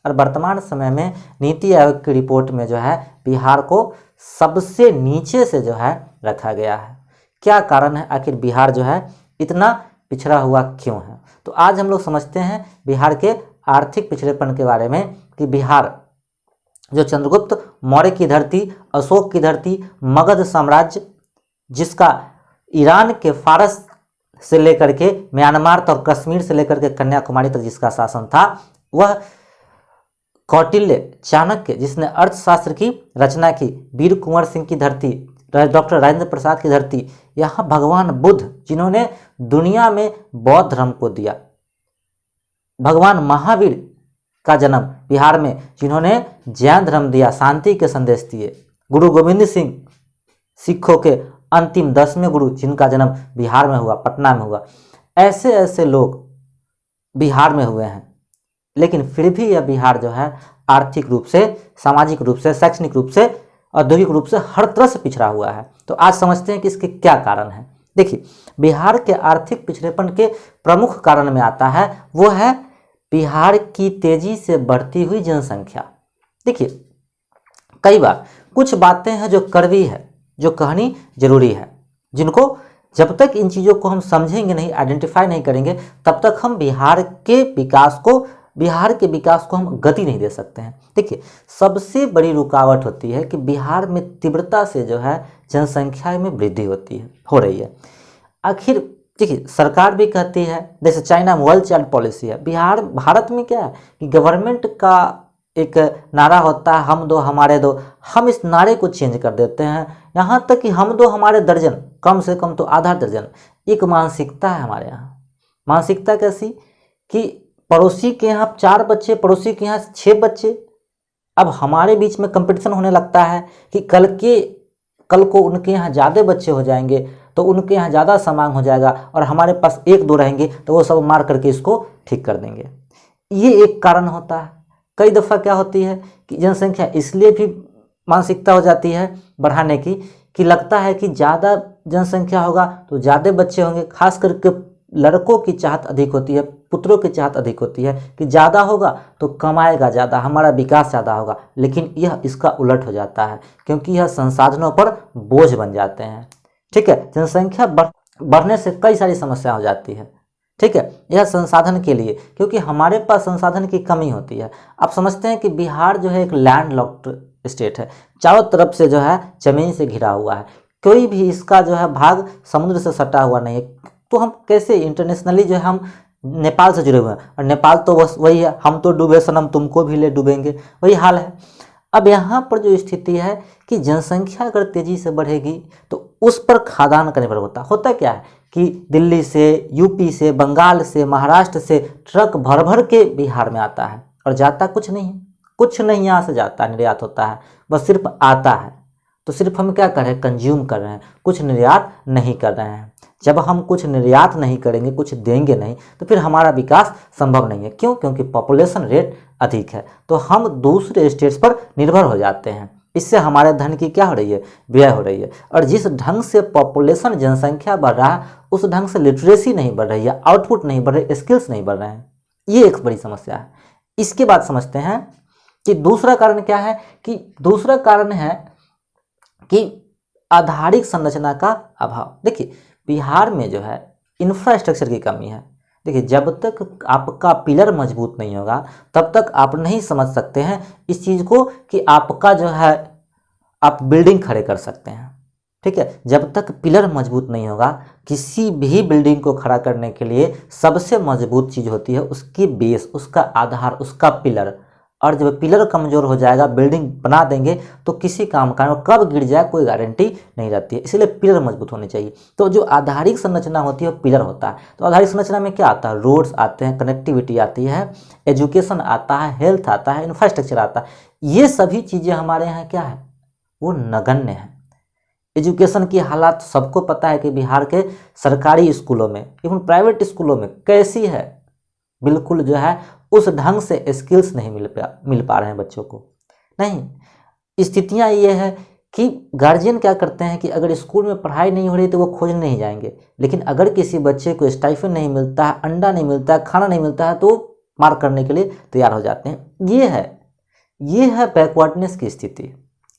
और वर्तमान समय में नीति आयोग की रिपोर्ट में जो है बिहार को सबसे नीचे से जो है रखा गया है। क्या कारण है, आखिर बिहार जो है इतना पिछड़ा हुआ क्यों है? तो आज हम लोग समझते हैं बिहार के आर्थिक पिछड़ेपन के बारे में कि बिहार जो चंद्रगुप्त मौर्य की धरती, अशोक की धरती, मगध साम्राज्य जिसका ईरान के फारस से लेकर के म्यांमार तक, कश्मीर से लेकर के कन्याकुमारी तक जिसका शासन था, वह कौटिल्य चाणक्य जिसने अर्थशास्त्र की रचना की, वीर कुंवर सिंह की धरती, डॉक्टर राजेंद्र प्रसाद की धरती, यहाँ भगवान बुद्ध जिन्होंने दुनिया में बौद्ध धर्म को दिया, भगवान महावीर का जन्म बिहार में जिन्होंने जैन धर्म दिया, शांति के संदेश दिए, गुरु गोविंद सिंह सिखों के अंतिम 10वें गुरु जिनका जन्म बिहार में हुआ, पटना में हुआ, ऐसे ऐसे लोग बिहार में हुए हैं। लेकिन फिर भी यह बिहार जो है आर्थिक रूप से, सामाजिक रूप से, शैक्षणिक रूप से, औद्योगिक रूप से हर तरह से पिछड़ा हुआ है। तो आज समझते हैं कि इसके क्या कारण हैं। देखिए, बिहार के आर्थिक पिछड़ेपन के प्रमुख कारण में आता है वो है बिहार की तेजी से बढ़ती हुई जनसंख्या। देखिए, कई बार कुछ बातें हैं जो कड़वी है, जो कहनी जरूरी है, जिनको जब तक इन चीज़ों को हम समझेंगे नहीं, आइडेंटिफाई नहीं करेंगे, तब तक हम बिहार के विकास को हम गति नहीं दे सकते हैं। देखिए, सबसे बड़ी रुकावट होती है कि बिहार में तीव्रता से जो है जनसंख्या में वृद्धि हो रही है। आखिर देखिए, सरकार भी कहती है, जैसे चाइना में वन चाइल्ड पॉलिसी है, भारत में क्या है कि गवर्नमेंट का एक नारा होता है, हम दो हमारे दो। हम इस नारे को चेंज कर देते हैं, यहाँ तक कि हम दो हमारे दर्जन, कम से कम तो आधा दर्जन। एक मानसिकता है हमारे यहाँ। मानसिकता कैसी कि पड़ोसी के यहाँ 4 बच्चे, पड़ोसी के यहाँ 6 बच्चे। अब हमारे बीच में कंपटीशन होने लगता है कि कल को उनके यहाँ ज़्यादा बच्चे हो जाएंगे तो उनके यहाँ ज़्यादा सामान हो जाएगा और हमारे पास 1-2 रहेंगे तो वो सब मार करके इसको ठीक कर देंगे। ये एक कारण होता है। कई दफ़ा क्या होती है कि जनसंख्या इसलिए भी मानसिकता हो जाती है बढ़ाने की कि लगता है कि ज़्यादा जनसंख्या होगा तो ज़्यादा बच्चे होंगे। खास करके लड़कों की चाहत अधिक होती है, पुत्रों की चाहत अधिक होती है कि ज़्यादा होगा तो कमाएगा ज़्यादा, हमारा विकास ज़्यादा होगा। लेकिन यह इसका उलट हो जाता है क्योंकि यह संसाधनों पर बोझ बन जाते हैं। ठीक है, जनसंख्या बढ़ने से कई सारी समस्या हो जाती है। ठीक है, यह संसाधन के लिए, क्योंकि हमारे पास संसाधन की कमी होती है। आप समझते हैं कि बिहार जो है एक लैंड लॉक्ड स्टेट है, चारों तरफ से जो है जमीन से घिरा हुआ है, कोई भी इसका जो है भाग समुद्र से सटा हुआ नहीं है। तो हम कैसे इंटरनेशनली जो है हम नेपाल से जुड़े हुए हैं और नेपाल तो बस वही है, हम तो डूबे सनम तुमको भी ले डूबेंगे, वही हाल है। अब यहाँ पर जो स्थिति है कि जनसंख्या अगर तेजी से बढ़ेगी तो उस पर खादान का निर्भर होता क्या है कि दिल्ली से, यूपी से, बंगाल से, महाराष्ट्र से ट्रक भर भर के बिहार में आता है और जाता कुछ नहीं है, कुछ नहीं यहाँ से जाता, निर्यात होता है, बस सिर्फ आता है। तो सिर्फ हम क्या कर रहे हैं, कंज्यूम कर रहे हैं, कुछ निर्यात नहीं कर रहे हैं। जब हम कुछ निर्यात नहीं करेंगे, कुछ देंगे नहीं, तो फिर हमारा विकास संभव नहीं है। क्यों? क्योंकि पॉपुलेशन रेट अधिक है, तो हम दूसरे स्टेट्स पर निर्भर हो जाते हैं। इससे हमारे धन की क्या हो रही है, व्यय हो रही है। और जिस ढंग से पॉपुलेशन, जनसंख्या बढ़ रहा है, उस ढंग से लिटरेसी नहीं बढ़ रही है, आउटपुट नहीं बढ़ रही, स्किल्स नहीं बढ़ रहे हैं। ये एक बड़ी समस्या है। इसके बाद समझते हैं कि दूसरा कारण क्या है, कि दूसरा कारण है कि आधारिक संरचना का अभाव। देखिए, बिहार में जो है इंफ्रास्ट्रक्चर की कमी है। देखिए, जब तक आपका पिलर मजबूत नहीं होगा तब तक आप नहीं समझ सकते हैं इस चीज़ को कि आपका जो है आप बिल्डिंग खड़े कर सकते हैं। ठीक है, जब तक पिलर मजबूत नहीं होगा, किसी भी बिल्डिंग को खड़ा करने के लिए सबसे मजबूत चीज़ होती है उसकी बेस, उसका आधार, उसका पिलर। और जब पिलर कमज़ोर हो जाएगा, बिल्डिंग बना देंगे तो किसी काम का कब गिर जाए कोई गारंटी नहीं रहती है। इसलिए पिलर मजबूत होने चाहिए। तो जो आधारिक संरचना होती है वो पिलर होता है। तो आधारिक संरचना में क्या आता है, रोड्स आते हैं, कनेक्टिविटी आती है, एजुकेशन आता है, हेल्थ आता है, इंफ्रास्ट्रक्चर आता है। ये सभी चीज़ें हमारे यहाँ क्या है, वो नगण्य है। एजुकेशन की हालात सबको पता है कि बिहार के सरकारी स्कूलों में, इवन प्राइवेट स्कूलों में कैसी है, बिल्कुल जो है उस ढंग से स्किल्स नहीं मिल पा रहे हैं बच्चों को। नहीं, स्थितियाँ ये है कि गार्जियन क्या करते हैं कि अगर स्कूल में पढ़ाई नहीं हो रही तो वो खोजने नहीं जाएंगे, लेकिन अगर किसी बच्चे को स्टाइफन नहीं मिलता है, अंडा नहीं मिलता है, खाना नहीं मिलता है, तो मार करने के लिए तैयार हो जाते हैं। ये है बैकवर्डनेस की स्थिति,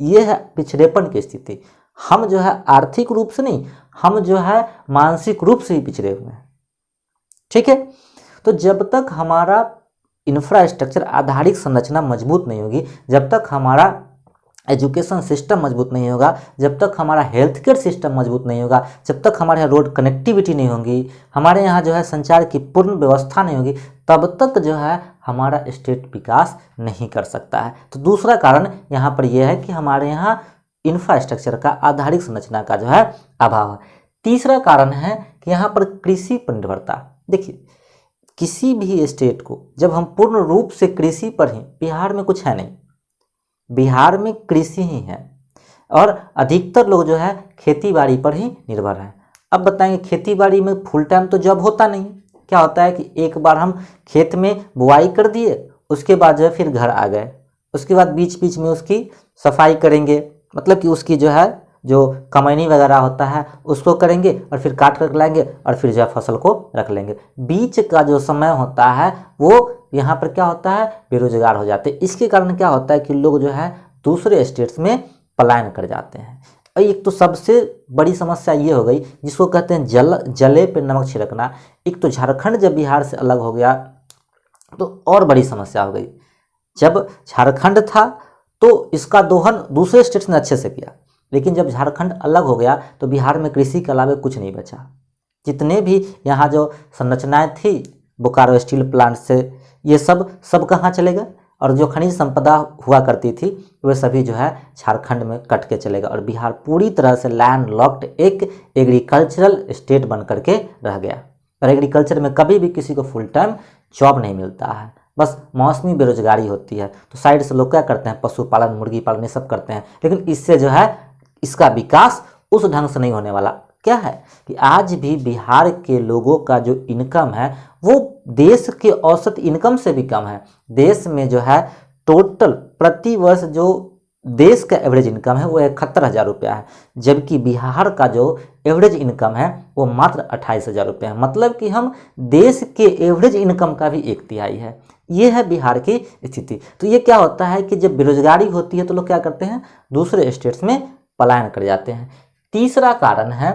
ये है पिछड़ेपन की स्थिति। हम जो है आर्थिक रूप से नहीं, हम जो है मानसिक रूप से ही पिछड़े हुए हैं। ठीक है, तो जब तक हमारा इंफ्रास्ट्रक्चर आधारिक संरचना मजबूत नहीं होगी, जब तक हमारा एजुकेशन सिस्टम मजबूत नहीं होगा, जब तक हमारा हेल्थ केयर सिस्टम मजबूत नहीं होगा, जब तक हमारे यहाँ रोड कनेक्टिविटी नहीं होगी, हमारे यहाँ जो है संचार की पूर्ण व्यवस्था नहीं होगी, तब तक जो है हमारा स्टेट विकास नहीं कर सकता है। तो दूसरा कारण यहाँ पर यह है कि हमारे यहाँ इंफ्रास्ट्रक्चर का आधारिक संरचना का जो है अभाव है। तीसरा कारण है कि यहाँ पर कृषि पर निर्भरता। देखिए, किसी भी स्टेट को जब हम पूर्ण रूप से कृषि पर ही, बिहार में कुछ है नहीं, बिहार में कृषि ही है और अधिकतर लोग जो है खेती बाड़ी पर ही निर्भर हैं। अब बताएंगे, खेती बाड़ी में फुल टाइम तो जॉब होता नहीं। क्या होता है कि एक बार हम खेत में बुआई कर दिए, उसके बाद जो है फिर घर आ गए, उसके बाद बीच बीच में उसकी सफाई करेंगे, मतलब कि उसकी जो है जो कमैनी वगैरह होता है उसको करेंगे और फिर काट कर लाएंगे और फिर जो है फसल को रख लेंगे। बीच का जो समय होता है वो यहाँ पर क्या होता है, बेरोजगार हो जाते हैं। इसके कारण क्या होता है कि लोग जो है दूसरे स्टेट्स में पलायन कर जाते हैं। और एक तो सबसे बड़ी समस्या ये हो गई जिसको कहते हैं जले पे नमक छिड़कना। एक तो झारखंड जब बिहार से अलग हो गया तो और बड़ी समस्या हो गई। जब झारखंड था तो इसका दोहन दूसरे स्टेट्स ने अच्छे से किया, लेकिन जब झारखंड अलग हो गया तो बिहार में कृषि के अलावा कुछ नहीं बचा। जितने भी यहाँ जो संरचनाएं थी बोकारो स्टील प्लांट से, ये सब कहाँ चले गए, और जो खनिज संपदा हुआ करती थी वे सभी जो है झारखंड में कट के चले गए और बिहार पूरी तरह से लैंड लॉक्ड एक एग्रीकल्चरल स्टेट बन करके रह गया। और एग्रीकल्चर में कभी भी किसी को फुल टाइम जॉब नहीं मिलता है, बस मौसमी बेरोजगारी होती है। तो साइड से लोग क्या करते हैं, पशुपालन, मुर्गी पालन, ये सब करते हैं, लेकिन इससे जो है इसका विकास उस ढंग से नहीं होने वाला। क्या है कि आज भी बिहार के लोगों का जो इनकम है वो देश के औसत इनकम से भी कम है। देश में जो है टोटल प्रति वर्ष जो देश का एवरेज इनकम है वो 71,000 रुपया है, जबकि बिहार का जो एवरेज इनकम है वो मात्र 28,000 रुपये है। मतलब कि हम देश के एवरेज इनकम का भी 1/3 है। ये है बिहार की स्थिति। तो ये क्या होता है कि जब बेरोजगारी होती है तो लोग क्या करते हैं, दूसरे स्टेट्स में पलायन कर जाते हैं। तीसरा कारण है,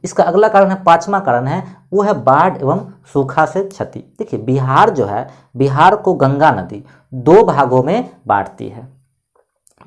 इसका अगला कारण है, पांचवा कारण है, वो है बाढ़ एवं सूखा से क्षति। देखिए, बिहार जो है, बिहार को गंगा नदी 2 भागों में बांटती है।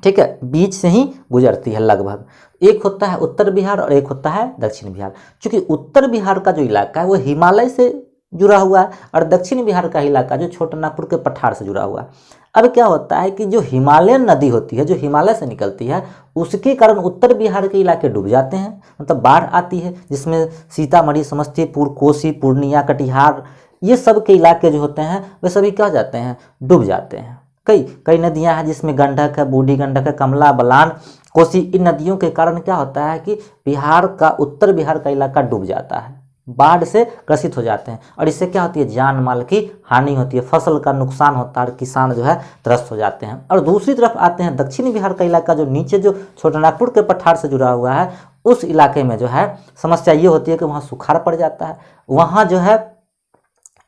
ठीक है, बीच से ही गुजरती है लगभग। एक होता है उत्तर बिहार और एक होता है दक्षिण बिहार। क्योंकि उत्तर बिहार का जो इलाका है वो हिमालय से जुड़ा हुआ है और दक्षिण बिहार का इलाका जो छोटा नागपुर के पठार से जुड़ा हुआ है। अब क्या होता है कि जो हिमालयन नदी होती है, जो हिमालय से निकलती है, उसके कारण उत्तर बिहार के इलाके डूब जाते हैं, मतलब बाढ़ आती है, जिसमें सीतामढ़ी, समस्तीपुर, कोसी, पूर्णिया, कटिहार, ये सब के इलाके जो होते हैं वे सभी क्या हो जाते हैं, डूब जाते हैं। कई नदियां हैं जिसमें गंडक है, बूढ़ी गंडक है, कमला, बलान, कोसी, इन नदियों के कारण क्या होता है कि बिहार का, उत्तर बिहार का इलाका डूब जाता है, बाढ़ से ग्रसित हो जाते हैं। और इससे क्या होती है, जान माल की हानि होती है, फसल का नुकसान होता है और किसान जो है त्रस्त हो जाते हैं। और दूसरी तरफ आते हैं दक्षिण बिहार का इलाका, जो नीचे जो छोटानागपुर के पठार से जुड़ा हुआ है, उस इलाके में जो है समस्या ये होती है कि वहाँ सुखाड़ पड़ जाता है। वहाँ जो है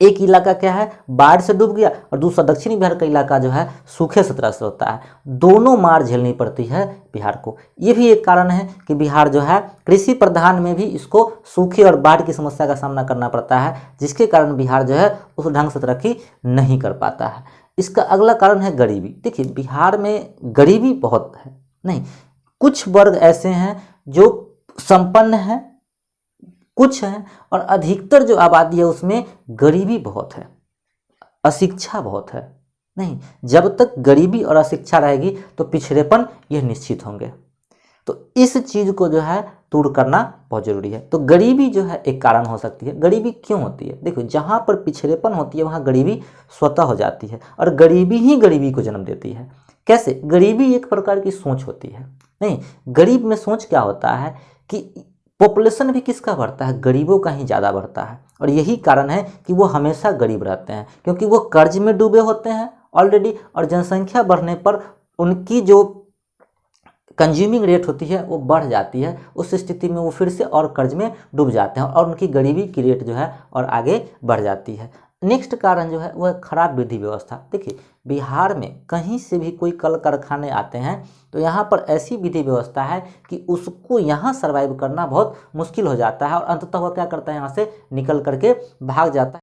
एक इलाका क्या है, बाढ़ से डूब गया और दूसरा दक्षिणी बिहार का इलाका जो है सूखे से त्रस्त होता है। दोनों मार झेलनी पड़ती है बिहार को। ये भी एक कारण है कि बिहार जो है कृषि प्रधान में भी इसको सूखे और बाढ़ की समस्या का सामना करना पड़ता है, जिसके कारण बिहार जो है उस ढंग से तरक्की नहीं कर पाता है। इसका अगला कारण है गरीबी। देखिए, बिहार में गरीबी बहुत है, नहीं, कुछ वर्ग ऐसे हैं जो संपन्न हैं, कुछ हैं, और अधिकतर जो आबादी है उसमें गरीबी बहुत है, अशिक्षा बहुत है। नहीं, जब तक गरीबी और अशिक्षा रहेगी तो पिछड़ेपन यह निश्चित होंगे। तो इस चीज को जो है दूर करना बहुत जरूरी है। तो गरीबी जो है एक कारण हो सकती है। गरीबी क्यों होती है? देखो, जहां पर पिछड़ेपन होती है वहां गरीबी स्वतः हो जाती है और गरीबी ही गरीबी को जन्म देती है। कैसे? गरीबी एक प्रकार की सोच होती है। नहीं, गरीब में सोच क्या होता है कि पॉपुलेशन भी किसका बढ़ता है, गरीबों का ही ज़्यादा बढ़ता है। और यही कारण है कि वो हमेशा गरीब रहते हैं, क्योंकि वो कर्ज में डूबे होते हैं ऑलरेडी, और जनसंख्या बढ़ने पर उनकी जो कंज्यूमिंग रेट होती है वो बढ़ जाती है। उस स्थिति में वो फिर से और कर्ज में डूब जाते हैं और उनकी गरीबी की रेट जो है और आगे बढ़ जाती है। नेक्स्ट कारण जो है वह खराब विधि व्यवस्था। देखिए बिहार में कहीं से भी कोई कल कारखाने आते हैं तो यहाँ पर ऐसी विधि व्यवस्था है कि उसको यहाँ सर्वाइव करना बहुत मुश्किल हो जाता है और अंततः वह क्या करता है, यहाँ से निकल करके भाग जाता है।